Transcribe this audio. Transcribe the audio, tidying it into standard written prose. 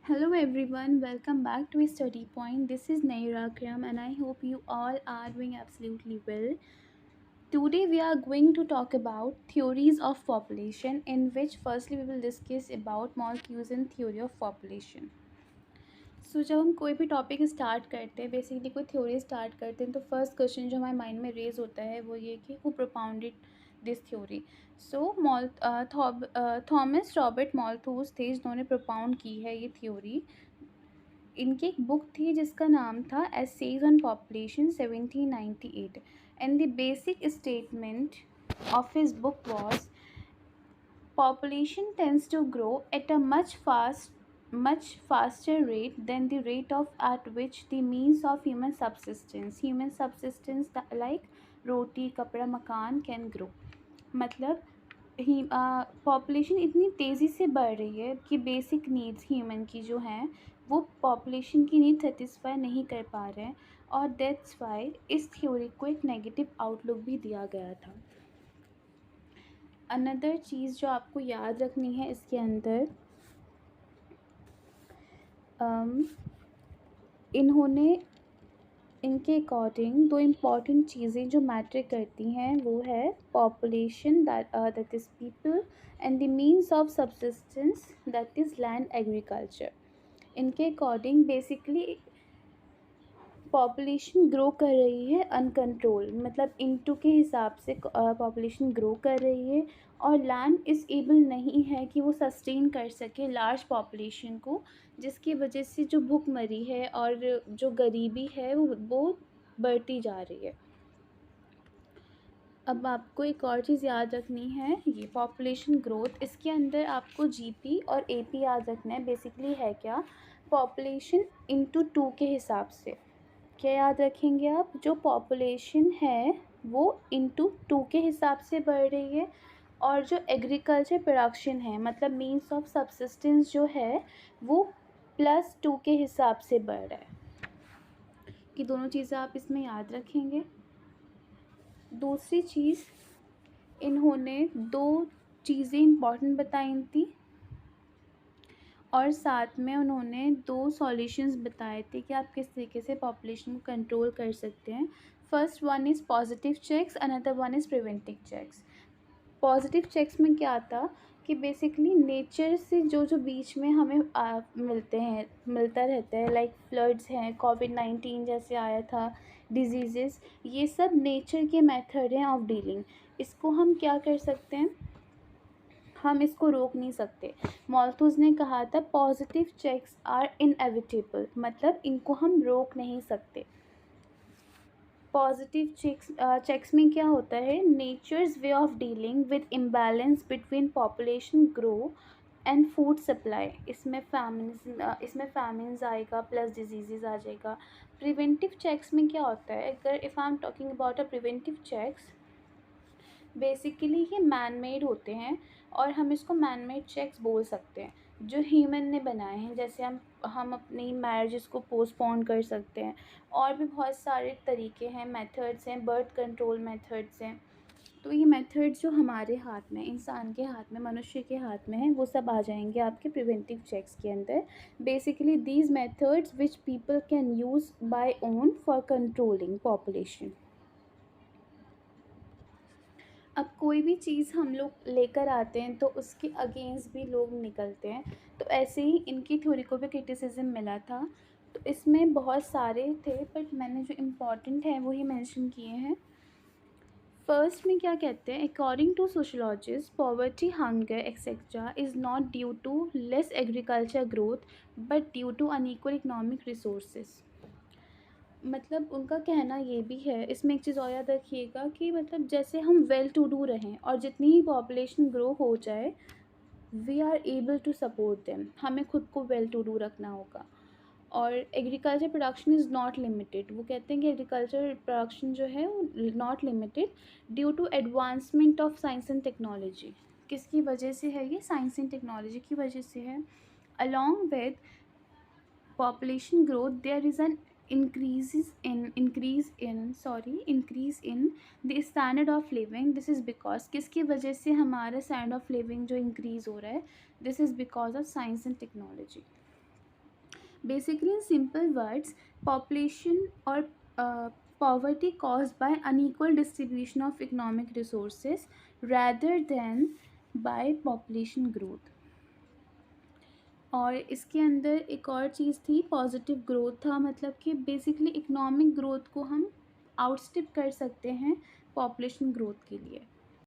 Hello everyone, welcome back to Study Point. This is Naira Akram and I hope you all are doing absolutely well. Today we are going to talk about theories of population, in which firstly we will discuss about Malthusian theory of population. जब हम कोई भी topic start करते हैं, basically कोई theory start करते हैं, तो फर्स्ट क्वेश्चन जो हमारे माइंड में रेज होता है वो ये कि who propounded this theory. Thomas Robert Malthus थे जिन्होंने प्रोपाउंड की है ये थ्योरी. इनकी एक बुक थी जिसका नाम था essays on population 1798, and the basic statement of his book was population tends to grow at a much faster rate than the rate of at which the means of human subsistence like roti कपड़ा मकान can grow. मतलब ही population इतनी तेज़ी से बढ़ रही है कि बेसिक नीड्स ह्यूमन की जो हैं वो पॉपुलेशन की नीड सेटिस्फाई नहीं कर पा रहे हैं, और दैट्स वाई इस थ्योरी को एक नेगेटिव आउटलुक भी दिया गया था. अनदर चीज़ जो आपको याद रखनी है इसके अंदर, इन्होंने इनके अकॉर्डिंग दो इम्पॉर्टेंट चीज़ें जो मैटर करती हैं वो है population that is people and the means of subsistence that is land agriculture. इनके अकॉर्डिंग बेसिकली पॉपुलेशन ग्रो कर रही है अनकंट्रोल, मतलब इनटू के हिसाब से पॉपुलेशन ग्रो कर रही है, और लैंड इज़ एबल नहीं है कि वो सस्टेन कर सके लार्ज पॉपुलेशन को, जिसकी वजह से जो भूखमरी है और जो गरीबी है वो बढ़ती जा रही है. अब आपको एक और चीज़ याद रखनी है, ये पॉपुलेशन ग्रोथ, इसके अंदर आपको जीपी और एपी याद रखना है. बेसिकली है क्या, पॉपुलेशन इंटू टू के हिसाब से. क्या याद रखेंगे आप, जो पॉपुलेशन है वो इंटू टू के हिसाब से बढ़ रही है, और जो एग्रीकल्चर प्रोडक्शन है मतलब मीन्स ऑफ सब्सिस्टेंस जो है वो प्लस टू के हिसाब से बढ़ रहा है. कि दोनों चीज़ें आप इसमें याद रखेंगे. दूसरी चीज़, इन्होंने दो चीज़ें इम्पॉर्टेंट बताई थी और साथ में उन्होंने दो सॉल्यूशंस बताए थे कि आप किस तरीके से पॉपुलेशन को कंट्रोल कर सकते हैं. First one is positive checks, another one is preventive checks. Positive checks में क्या था कि बेसिकली नेचर से जो जो बीच में हमें मिलता रहता है, लाइक फ्लड्स हैं, कोविड-19 जैसे आया था, डिजीज़ेस, ये सब नेचर के मेथड हैं ऑफ डीलिंग. इसको हम क्या कर सकते हैं, हम इसको रोक नहीं सकते. मॉलथूस ने कहा था पॉजिटिव चेक्स आर इनएविटेबल, मतलब इनको हम रोक नहीं सकते. पॉजिटिव चेक्स में क्या होता है, nature's way of dealing with imbalance between population grow and food supply. इसमें फैमिन्स आएगा प्लस डिजीज़ आ जाएगा. प्रिवेंटिव चेक्स में क्या होता है, अगर if I am talking about a preventive checks, basically ये मैन मेड होते हैं, और हम इसको मैन मेड चेक्स बोल सकते हैं जो ह्यूमन ने बनाए हैं. जैसे हम अपनी मैरिजेस को पोस्टपोन कर सकते हैं, और भी बहुत सारे तरीके हैं, मेथड्स हैं, बर्थ कंट्रोल मेथड्स हैं. तो ये मेथड्स जो हमारे हाथ में, इंसान के हाथ में, मनुष्य के हाथ में है, वो सब आ जाएंगे आपके प्रिवेंटिव चेक्स के अंदर. Basically these methods which people can use by own for controlling population. अब कोई भी चीज़ हम लोग लेकर आते हैं तो उसके अगेंस्ट भी लोग निकलते हैं. तो ऐसे ही इनकी थ्योरी को भी क्रिटिसिज्म मिला था. तो इसमें बहुत सारे थे, बट मैंने जो इम्पोर्टेंट है वही मेंशन किए हैं. फर्स्ट में क्या कहते हैं, according to sociologist poverty, hunger etcetera is not due to less agriculture growth but due to unequal economic resources. मतलब उनका कहना ये भी है, इसमें एक चीज़ और याद रखिएगा कि मतलब जैसे हम वेल टू डू रहें और जितनी ही पॉपुलेशन ग्रो हो जाए, we are able to support them, हमें खुद को वेल टू डू रखना होगा. और agriculture production is not limited, वो कहते हैं कि एग्रीकल्चर प्रोडक्शन जो है वो not limited due to advancement of science and technology. किसकी वजह से है ये, साइंस एंड टेक्नोलॉजी की वजह से है. Along with population growth there is an increase in the standard of living. This is because किसकी वजह से हमारा standard of living जो increase हो रहा है, this is because of science and technology. Basically in simple words, population और poverty caused by unequal distribution of economic resources rather than by population growth. और इसके अंदर एक और चीज़ थी, पॉजिटिव ग्रोथ था, मतलब कि बेसिकली इकोनॉमिक ग्रोथ को हम आउटस्टिप कर सकते हैं पॉपुलेशन ग्रोथ के लिए।